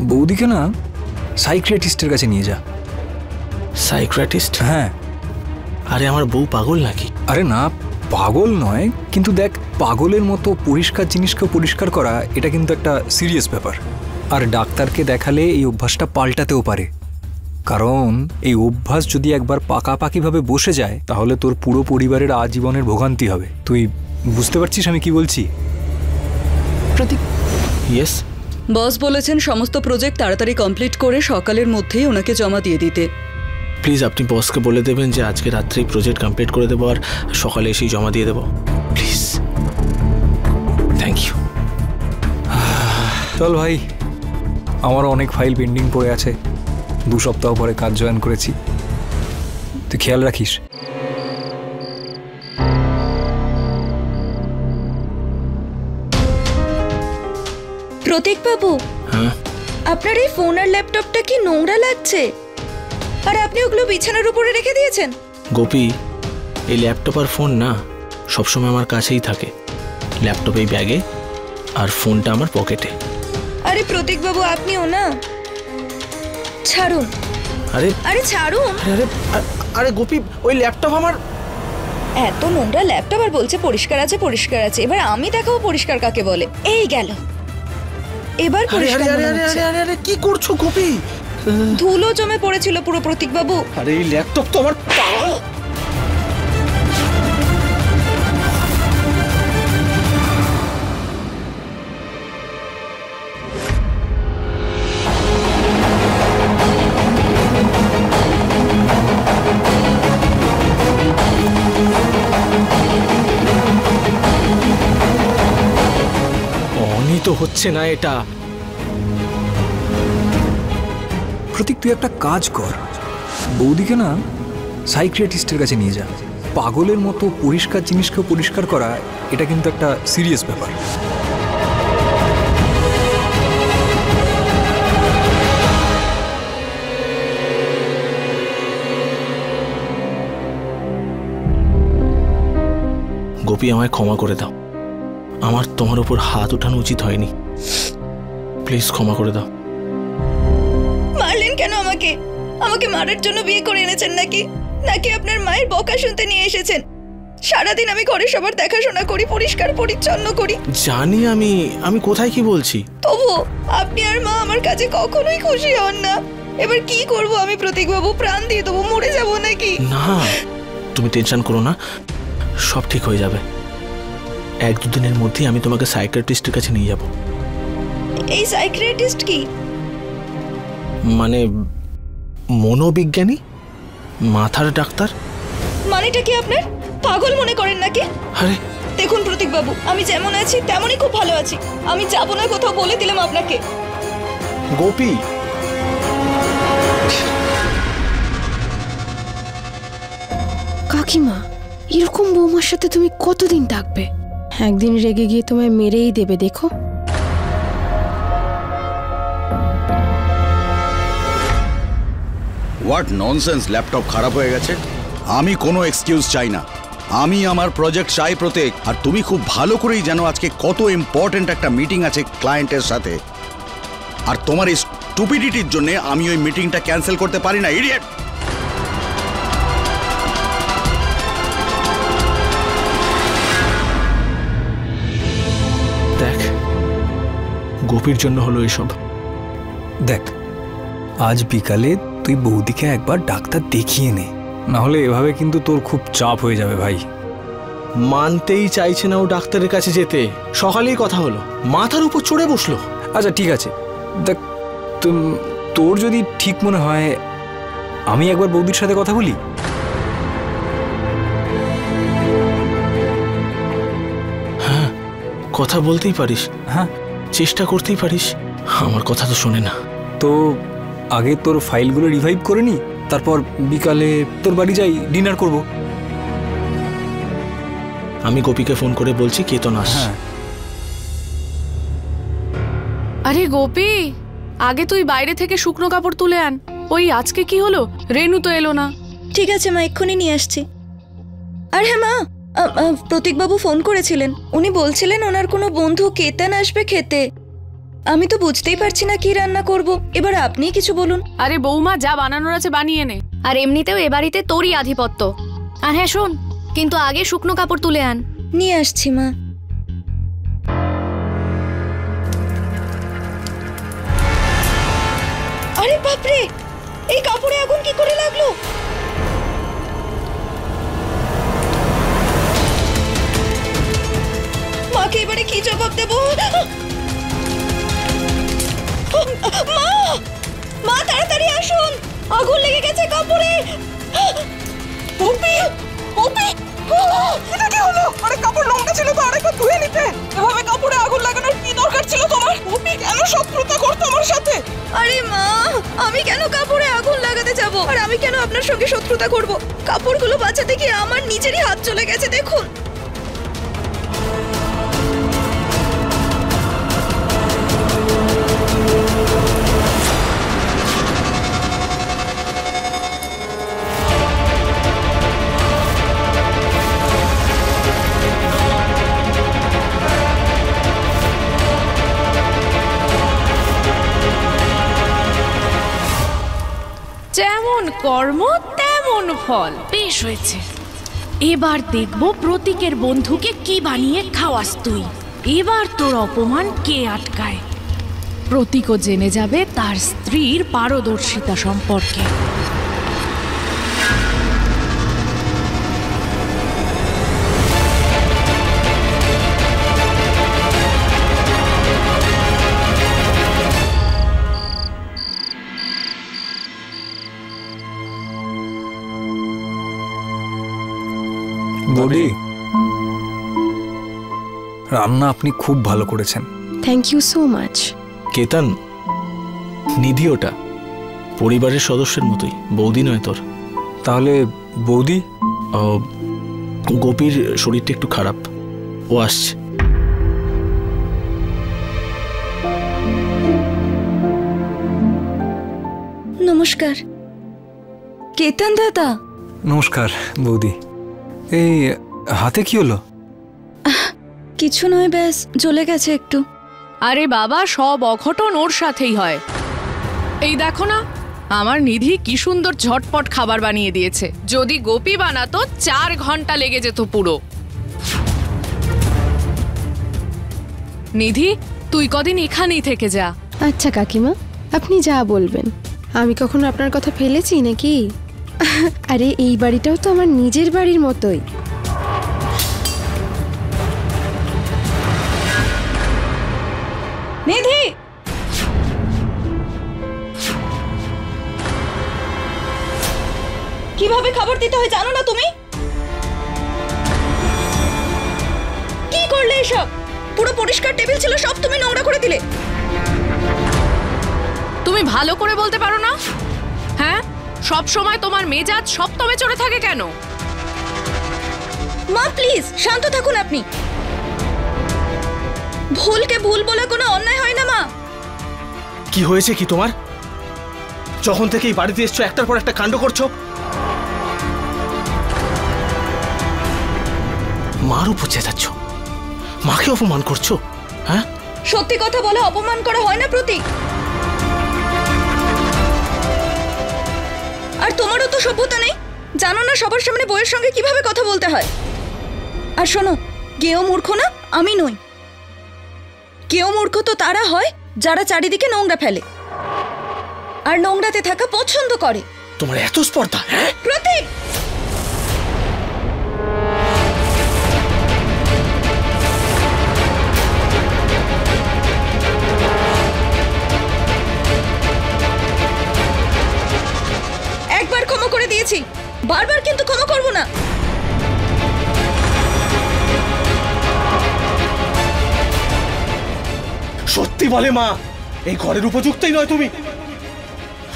বৌদিকে না সাইকিয়াট্রিস্টের কাছে নিয়ে যা। সাইকিয়াট্রিস্ট? হ্যাঁ। আরে আমার বউ পাগল নাকি? আরে না, পাগল নয়, কিন্তু দেখ, পাগলের মতো পরিষ্কার জিনিসকে পরিষ্কার করা এটা কিন্তু একটা সিরিয়াস ব্যাপার। আর ডাক্তারকে দেখালে এই অভ্যাসটা পাল্টাতেও পারে, কারণ এই অভ্যাস যদি একবার পাকাপাকিভাবে বসে যায় তাহলে তোর পুরো পরিবারের আজীবনের ভোগান্তি হবে। তুই বুঝতে পারছিস আমি কি বলছি? প্রতীক। ইয়েস। বস বলেছেন সমস্ত প্রজেক্ট তাড়াতাড়ি কমপ্লিট করে সকালের মধ্যেই ওনাকে জমা দিয়ে দিতে। প্লিজ আপনি বসকে বলে দেবেন যে আজকে রাত্রেই প্রজেক্ট কমপ্লিট করে দেবো আর সকালে এসেই জমা দিয়ে দেবো, প্লিজ। Thank you. চল ভাই, আমারও অনেক ফাইল পেন্ডিং পড়ে আছে, 2 সপ্তাহ পরে কাজ জয়েন করেছি, তুই খেয়াল রাখিস। প্রতীক বাবু, হ্যাঁ আপনার এই ফোন আর ল্যাপটপটা কি নোংরা লাগছে? আর আপনি ওগুলো বিছানার উপরে রেখে দিয়েছেন? গোপী, এই ল্যাপটপ আর ফোন না সবসময় আমার কাছেই থাকে। ল্যাপটপ এই ব্যাগে আর ফোনটা আমার পকেটে। আরে প্রতীক বাবু, আপনিও না, ছাড়ুন। আরে আরে ছাড়ুন। আরে আরে গোপী, ওই ল্যাপটপ আমার। এত নোংরা ল্যাপটপ আর বলছে পরিষ্কার আছে পরিষ্কার আছে। এবার আমি দেখাবো পরিষ্কার কাকে বলে। এই গেল, এবার পরিষ্কার মনে হচ্ছে। আরে কি করছো গোপী? ধুলো জমে পড়েছিল পুরো প্রতীক বাবু। আরে এই ল্যাপটপ তো আমার। অনই তো হচ্ছে না এটা। প্রতীক, তুই একটা কাজ কর, বৌদিকে না সাইকিয়াট্রিস্টের কাছে নিয়ে যা। পাগলের মতো পরিষ্কার জিনিসকে পরিষ্কার করা এটা কিন্তু একটা সিরিয়াস ব্যাপার। গোপী, আমায় ক্ষমা করে দাও, আমার তোমার উপর হাত ওঠানো উচিত হয়নি, প্লিজ ক্ষমা করে দাও। মারলেন কেন আমাকে? আমাকে মারার জন্য বিয়ে করে এনেছেন নাকি? নাকি আপনার মায়ের বকা শুনতে নিয়ে এসেছেন? সারাদিন আমি ঘরে সবার দেখাশোনা করি, পরিষ্কার পরিচ্ছন্ন করি। জানি আমি কোথায় কি বলছি, তবু আপনি আর মা আমার কাছে কখনোই খুশি হন না। এবার কি করব আমি প্রতীক বাবু? প্রাণ দিয়ে দেবো? মরে যাব নাকি? না, তুমি টেনশন করো না, সব ঠিক হয়ে যাবে। 1-2 দিনের মধ্যেই আমি তোমাকে সাইকিয়াট্রিস্টের কাছে নিয়ে যাব। এই সাইকিয়াট্রিস্ট কি? মানে মনোবিজ্ঞানী, মাথার ডাক্তার। মানেটা কি আপনার? পাগল মনে করেন নাকি? আরে দেখুন প্রতীক বাবু, আমি যেমন আছি তেমনই খুব ভালো আছি। আমি যাব না কোথাও, বলে দিলাম আপনাকে। গোপী, কাকিমা, এরকম বৌমার সাথে তুমি কতদিন থাকবে? একদিন রেগে গিয়ে তোমায় মেরেই দেবে, দেখো। What nonsense! ল্যাপটপ খারাপ হয়ে গেছে। আমি কোনো এক্সকিউজ চাই না, আমি আমার প্রজেক্ট চাই প্রতীক। আর তুমি খুব ভালো করেই জানো আজকে কত ইম্পর্টেন্ট একটা মিটিং আছে ক্লায়েন্টের সাথে। আর তোমার এই স্টুপিডিটির জন্য আমি ওই মিটিংটা ক্যান্সেল করতে পারি না, ইডিয়েট। দেখ, গোপীর জন্য হলো এসব। দেখ, আজ বিকালে তুই বৌদিকে একবার ডাক্তার দেখিয়ে নে, না হলে এভাবে কিন্তু তোর খুব চাপ হয়ে যাবে ভাই। মানতেই চাইছে না ও ডাক্তারের কাছে যেতে। সকালেই কথা হলো, মাথার উপর চড়ে বসলো। আচ্ছা ঠিক আছে, দেখ তোর যদি ঠিক মনে হয় আমি একবার বৌদির সাথে কথা বলি। হ্যাঁ, কথা বলতেই পারিস। হ্যাঁ, চেষ্টা করতেই পারিস। আমার কথা তো শোনে না। তো আগে তোর ফাইলগুলো রিভাইভ করে নি, তারপর বিকালে তোর বাড়ি যাই, ডিনার করব। আমি গোপীকে ফোন করে বলছি কেতন আস। হ্যাঁ। আরে গোপী, আগে তুই বাইরে থেকে শুকনো কাপড় তুলে আন। ওই আজকে কি হলো, রেনু তো এলো না। ঠিক আছে মা, এক্ষুনি নিয়ে আসছি। আর হ্যাঁ মা, প্রতীকবাবু ফোন করেছিলেন, উনি বলছিলেন ওনার কোনো বন্ধু কেতন আসবে খেতে। আমি তো বুঝতেই পারছি না কি রান্না করব, এবার আপনি কিছু বলুন। আরে বৌমা, যা বানানোর আছে বানিয়ে নে। আর এমনিতেও এ বাড়িতে তোরই আধিপত্য। আর হ্যাঁ শোন, কিন্তু আগে শুকনো কাপড় তুলে আন। নিয়ে আসছি মা। আরে বাপরে, এই কাপড়ে আগুন কি করে লাগলো? মাকে এবারে কি জবাব দেব? মা, মা তাড়াতাড়ি আসুন, আগুন লেগে গেছে কাপড়ে। পপি, পপি, এটা কি হলো? আরে কাপড় নোংরা ছিল তো আরেকবার ধুয়ে নিতে। এভাবে কাপড়ে আগুন লাগানোর কি দরকার ছিল তোমার? পপি কেন শত্রুতা করছো আমার সাথে? আরে মা, আমি কেন কাপড়ে আগুন লাগাতে যাব? আর আমি কেন আপনার সঙ্গে শত্রুতা করব? কাপড়গুলো বাঁচাতে গিয়ে আমার নিজেরই হাত চলে গেছে, দেখুন। যেমন কর্ম তেমন ফল। বেশ হয়েছে, এবার দেখব প্রতীকের বন্ধুকে কি বানিয়ে খাওয়াস তুই। এবার তোর অপমান কে আটকায়। প্রতীকও জেনে যাবে তার স্ত্রীর পারদর্শিতা সম্পর্কে। বৌদি, রান্না আপনি খুব ভালো করেছেন। Thank you so much. Ketan, Nidhi ওটা পরিবারের সদস্যের মতোই, বৌদি নয় তোর। তাহলে বৌদি? গোপীর শরীরটা একটু খারাপ, ও আসছে। নমস্কার কেতন দাদা। নমস্কার বৌদি। এই হাতে কি হলো? কিছু নয়, ব্যাস জ্বলে গেছে একটু। আরে বাবা, সব অঘটন ওর সাথেই হয়। এই দেখো না, আমার নিধি কি সুন্দর ঝটপট খাবার বানিয়ে দিয়েছে। যদি গোপী বানাতো 4 ঘন্টা লেগে যেত পুরো। নিধি, তুই কদিন এখানেই থেকে যা। আচ্ছা কাকিমা, আপনি যা বলবেন। আমি কখনো আপনার কথা ফেলেছি নাকি? আরে এই বাড়িটাও তো আমার নিজের বাড়ির মতোই। নিধি, কিভাবে খাবার দিতে হয় জানো না তুমি? কি করলে এসব? পুরো পরিষ্কার টেবিল ছিল, সব তুমি নোংরা করে দিলে। তুমি ভালো করে বলতে পারো না? হ্যাঁ, সব সময় তোমার মেজাজ সপ্তমে চড়ে থাকে কেন? মা প্লিজ শান্ত থাকুন আপনি। ভুলকে ভুল বলে কোনো অন্যায় হয় না মা। কি হয়েছে কি তোমার? যখন থেকে এই বাড়িতে এসছো একটার পর একটা কাণ্ড করছো। মার উপর চেঁচাচ্ছ, মাকে অপমান করছো। হ্যাঁ, সত্যি কথা বলে অপমান করা হয় না প্রতীক। আর তোমারও তো সভ্যতা নেই, জানো না সবার সামনে বউয়ের সঙ্গে কিভাবে কথা বলতে হয়। আর শোনো, কেউ মূর্খ না, আমি নই। কেউ মূর্খ তো তারা হয় যারা চারিদিকে নোংরা ফেলে আর নোংরাতে থাকা পছন্দ করে। তোমার এত স্পর্ধা? হ্যাঁ প্রতীক, একবার ক্ষমা করে দিয়েছি, বারবার কিন্তু ক্ষমা করব না। সত্যি বলে মা, এই ঘরের উপযুক্তই নয় তুমি।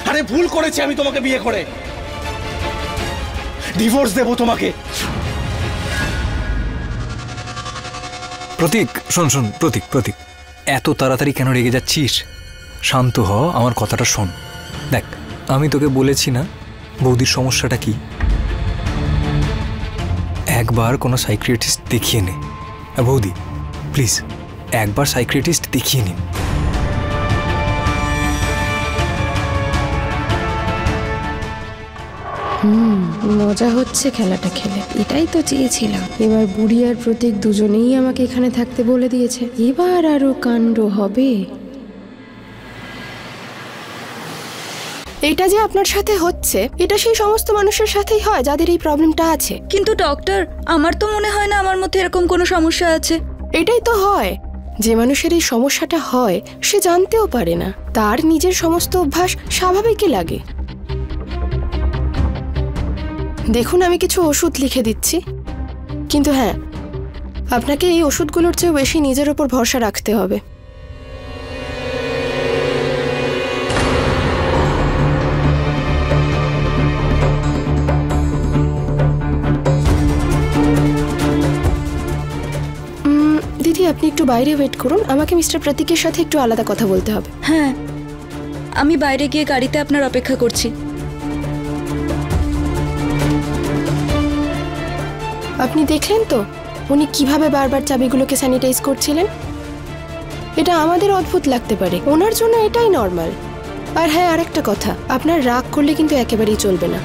আরে ভুল করেছি আমি তোমাকে বিয়ে করে, ডিভোর্স দেবো তোমাকে। প্রতীক, শোন শোন, প্রতীক প্রতীক, এত তাড়াতাড়ি কেন রেগে যাচ্ছিস? শান্ত হ, আমার কথাটা শোন। দেখ, আমি তোকে বলেছি না বৌদির সমস্যাটা কি। একবার কোনো সাইকিয়াট্রিস্ট দেখিয়ে নে। বৌদি প্লিজ একবার সাইকিয়াট্রিস্ট দেখিয়ে নিন। মজা হচ্ছে খেলাটা খেলে, এটাই তো চেয়েছিলাম। এবার বুড়ি আর প্রতীক দুজনেই আমাকে এখানে থাকতে বলে দিয়েছে, এবার আরো কাণ্ড হবে। এটা যে আপনার সাথে হচ্ছে, এটা সেই সমস্ত মানুষের সাথেই হয় যাদের এই প্রবলেমটা আছে। কিন্তু ডক্টর, আমার তো মনে হয় না আমার মধ্যে এরকম কোনো সমস্যা আছে। এটাই তো হয়, যে মানুষের এই সমস্যাটা হয় সে জানতেও পারে না, তার নিজের সমস্ত অভ্যাস স্বাভাবিকই লাগে। দেখুন, আমি কিছু ওষুধ লিখে দিচ্ছি, কিন্তু হ্যাঁ, আপনাকে এই ওষুধগুলোর চেয়েও বেশি নিজের ওপর ভরসা রাখতে হবে। দিদি, আপনি একটু বাইরে ওয়েট করুন, আমাকে মিস্টার প্রতীকের সাথে একটু আলাদা কথা বলতে হবে। হ্যাঁ, আমি বাইরে গিয়ে গাড়িতে আপনার অপেক্ষা করছি। আপনি দেখলেন তো উনি কিভাবে বারবার চাবিগুলোকে স্যানিটাইজ করছিলেন? এটা আমাদের অদ্ভুত লাগতে পারে, ওনার জন্য এটাই নর্মাল। আর হ্যাঁ, আরেকটা কথা, আপনার রাগ করলে কিন্তু একেবারেই চলবে না।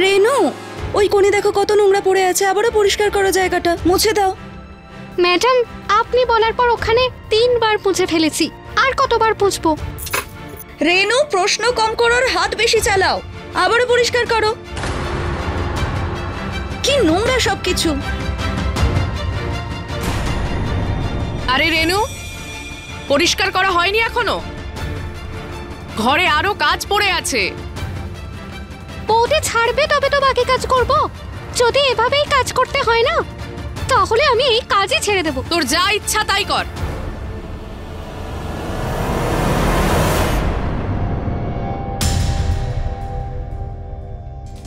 রেনু, ওই কোণে দেখো কত নোংরা পড়ে আছে, আবারও পরিষ্কার করো জায়গাটা, মুছে দাও। ম্যাডাম, আপনি বলার পর ওখানে 3 বার মুছে ফেলেছি, আর কতবার মুছবো? রেনু, প্রশ্ন কম করো আর হাত বেশি চালাও, আবারও পরিষ্কার করো। কি নোংরা সবকিছু। আরে রেনু, পরিষ্কার করা হয়নি এখনো? ঘরে আরো কাজ পড়ে আছে। বৌদি ছাড়বে তবে তো বাকি কাজ করব। যদি এভাবেই কাজ করতে হয় না, তাহলে আমি এই কাজই ছেড়ে দেব। তোর যা ইচ্ছা তাই কর।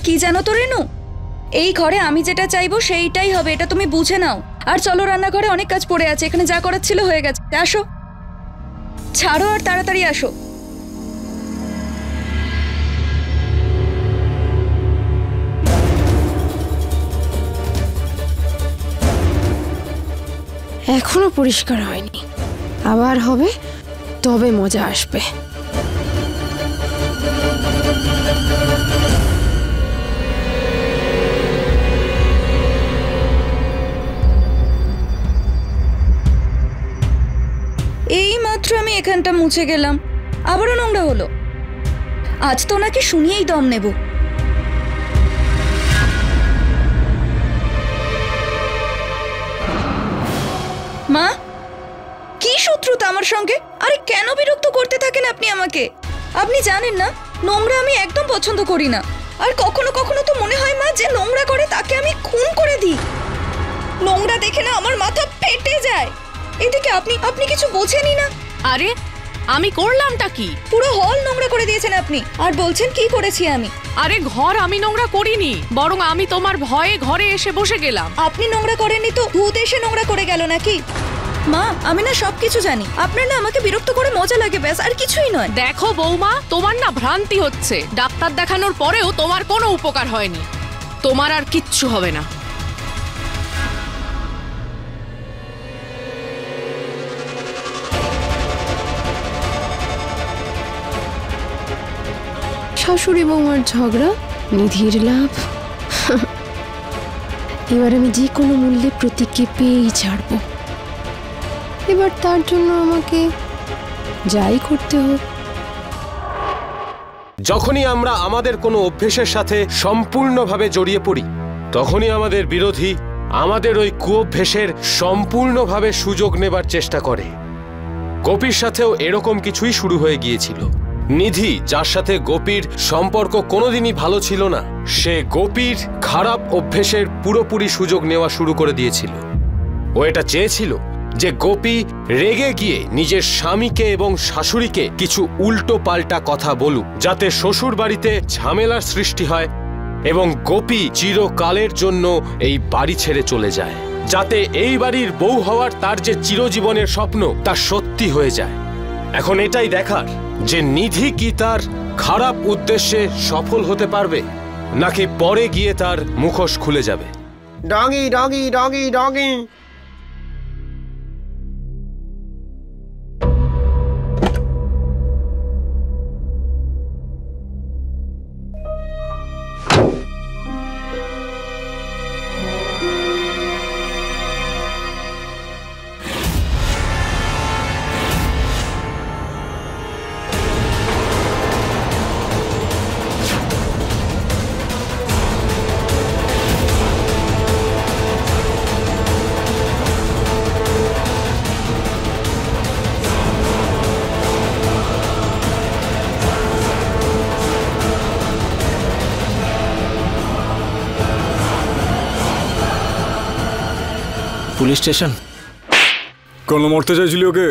কি জানো তো রেনু, এই ঘরে আমি যেটা চাইবো সেইটাই হবে, এটা তুমি বুঝে নাও। আর চলো, রান্নাঘরে অনেক কাজ পড়ে আছে, এখানে যা করার ছিল হয়ে গেছে। আসো, ছাড়ো আর তাড়াতাড়ি আসো। এখনো পরিষ্কার হয়নি, আবার হবে, তবে মজা আসবে। এই মাত্র আমি এখানটা মুছে গেলাম, আবারও নোংরা হলো। আজ তো নাকি শুনিয়েই দম নেব। মা, কি শত্রুতা আমার সঙ্গে? আরে কেন বিরক্ত করতে থাকেন আপনি আমাকে? আপনি জানেন না, নোংরা আমি একদম পছন্দ করি না। আর কখনো কখনো তো মনে হয় মা, যে নোংরা করে তাকে আমি খুন করে দিই। নোংরা দেখে না আমার মাথা ফেটে যায়। এদিকে আপনি কিছু বোঝেনই না। আরে আমি করলামটা কি? পুরো হল নোংরা করে দিয়েছেন আপনি, আর বলছেন কি করেছি আমি? আরে ঘর আমি নোংরা করিনি, বরং আমি তোমার ভয়ে ঘরে এসে বসে গেলাম। আপনি নোংরা করেননি তো ভূত এসে নোংরা করে গেল নাকি? মা, আমি না সবকিছু জানি, আপনার না আমাকে বিরক্ত করে মজা লাগে, ব্যাস, আর কিছুই নয়। দেখো বৌমা, তোমার না ভ্রান্তি হচ্ছে। ডাক্তার দেখানোর পরেও তোমার কোনো উপকার হয়নি, তোমার আর কিচ্ছু হবে না। শাশুড়ি বৌমার ঝগড়া, নিধির লাভ। এবার আমি যে কোনো মূল্যে প্রতীককে পেয়েই ছাড়বো। এবার তার জন্য আমাকে যাই করতে হোক। যখনই আমরা আমাদের কোনো অভ্যেসের সাথে সম্পূর্ণভাবে জড়িয়ে পড়ি, তখনই আমাদের বিরোধী আমাদের ওই কুঅভ্যেসের সম্পূর্ণভাবে সুযোগ নেবার চেষ্টা করে। গোপীর সাথেও এরকম কিছুই শুরু হয়ে গিয়েছিল। নিধি, যার সাথে গোপীর সম্পর্ক কোনোদিনই ভালো ছিল না, সে গোপীর খারাপ অভ্যেসের পুরোপুরি সুযোগ নেওয়া শুরু করে দিয়েছিল। ও এটা চেয়েছিল যে গোপী রেগে গিয়ে নিজের স্বামীকে এবং শাশুড়িকে কিছু উল্টো পাল্টা কথা বলুক, যাতে শ্বশুর বাড়িতে ঝামেলার সৃষ্টি হয় এবং গোপী চিরকালের জন্য এই বাড়ি ছেড়ে চলে যায়, যাতে এই বাড়ির বউ হওয়ার তার যে চিরজীবনের স্বপ্ন তা সত্যি হয়ে যায়। এখন এটাই দেখার যে নিধি কি তার খারাপ উদ্দেশ্যে সফল হতে পারবে, নাকি পরে গিয়ে তার মুখোশ খুলে যাবে? Doggy doggy doggy doggy. Police station. কোন মরতে চাইছিল ওকে?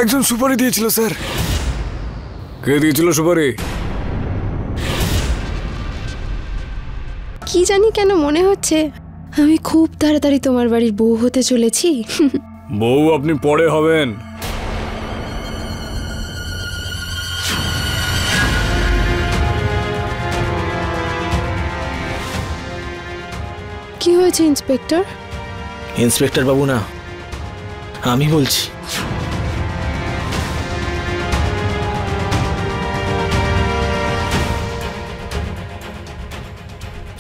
একজন সুপারি দিয়েছিল স্যার। কে দিয়েছিল সুপারি? কি জানি কেন মনে হচ্ছে আমি খুব তাড়াতাড়ি তোমার বাড়ির বউ হতে চলেছি। বউ আপনি পরে হবেন। কি হয়েছে ইন্সপেক্টর? ইন্সপেক্টর বাবু না, আমি বলছি।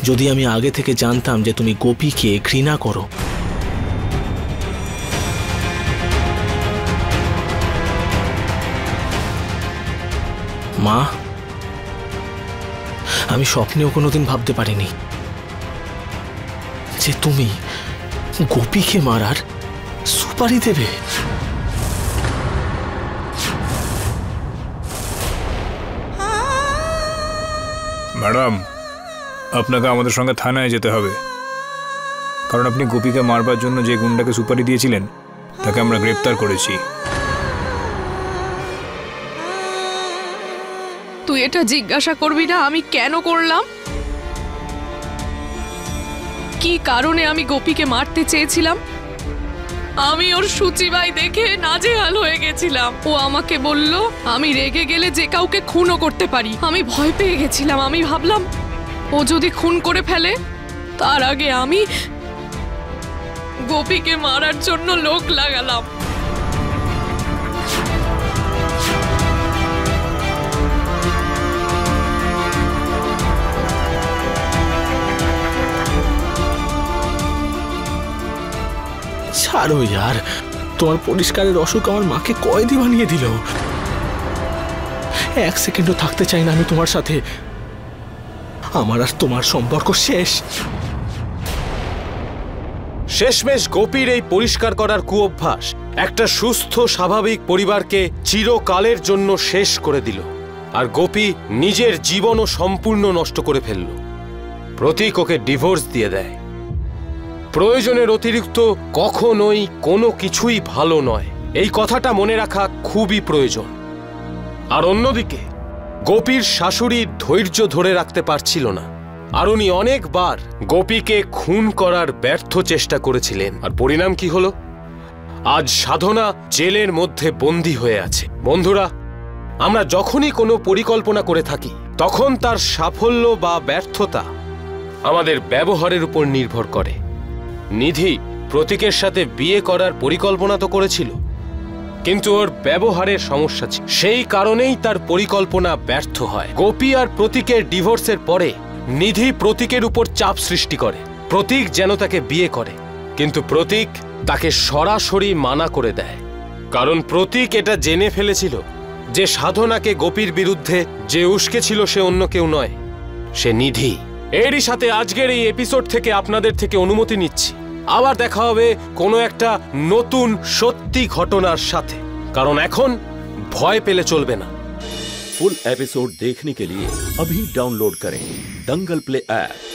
যদি আমি আগে থেকে জানতাম যে তুমি গোপীকে ঘৃণা করো, মা, আমি স্বপ্নেও কোনোদিন ভাবতে পারিনি যে তুমি গোপীকে মারার সুপারি দেবে। ম্যাডাম, আপনাকে আমাদের সঙ্গে থানায় যেতে হবে, কারণ আপনি গোপীকে মারবার জন্য যে গুন্ডাকে সুপারি দিয়েছিলেন তাকে আমরা গ্রেপ্তার করেছি। তুই এটা জিজ্ঞাসা করবি না আমি কেন করলাম, কি কারণে আমি গোপীকে মারতে চেয়েছিলাম? আমি ওর সূচিবাই দেখে নাজেহাল হয়ে গেছিলাম। ও আমাকে বলল আমি রেগে গেলে যে কাউকে খুনও করতে পারি। আমি ভয় পেয়ে গেছিলাম। আমি ভাবলাম ও যদি খুন করে ফেলে তার আগে আমি গোপীকে মারার জন্য লোক লাগালাম। ছাড়ো यार, তোমার পরিষ্কারের অসুখ আমার মাকে কয়েদি বানিয়ে দিল। এক সেকেন্ডও থাকতে চাই না আমি তোমার সাথে। আমার আর তোমার সম্পর্ক শেষ। শেষমেশ গোপীর এই পরিষ্কার করার কুঅভ্যাস একটা সুস্থ স্বাভাবিক পরিবারকে চিরকালের জন্য শেষ করে দিল, আর গোপী নিজের জীবনও সম্পূর্ণ নষ্ট করে ফেলল। প্রতীক ওকে ডিভোর্স দিয়ে দেয়। প্রয়োজনের অতিরিক্ত কখনোই কোনো কিছুই ভালো নয়, এই কথাটা মনে রাখা খুবই প্রয়োজন। আর অন্যদিকে গোপীর শাশুড়ি ধৈর্য ধরে রাখতে পারছিল না, আর উনি অনেকবার গোপীকে খুন করার ব্যর্থ চেষ্টা করেছিলেন। আর পরিণাম কি হলো? আজ সাধনা জেলের মধ্যে বন্দী হয়ে আছে। বন্ধুরা, আমরা যখনই কোনো পরিকল্পনা করে থাকি তখন তার সাফল্য বা ব্যর্থতা আমাদের ব্যবহারের উপর নির্ভর করে। নিধি প্রতীকের সাথে বিয়ে করার পরিকল্পনা তো করেছিল, কিন্তু ওর ব্যবহারের সমস্যা ছিল, সেই কারণেই তার পরিকল্পনা ব্যর্থ হয়। গোপী আর প্রতীকের ডিভোর্সের পরে নিধি প্রতীকের উপর চাপ সৃষ্টি করে প্রতীক যেন তাকে বিয়ে করে, কিন্তু প্রতীক তাকে সরাসরি মানা করে দেয়, কারণ প্রতীক এটা জেনে ফেলেছিল যে সাধনাকে গোপীর বিরুদ্ধে যে উস্কেছিল সে অন্য কেউ নয়, সে নিধি। এরই সাথে আজকের এই এপিসোড থেকে আপনাদের থেকে অনুমতি নিচ্ছি। আবার দেখা হবে কোনো একটা নতুন সত্যি ঘটনার সাথে, কারণ এখন ভয় পেলে চলবে না। फुल एपिसोड देखने के लिए अभी डाउनलोड करें दंगल प्ले ऐप।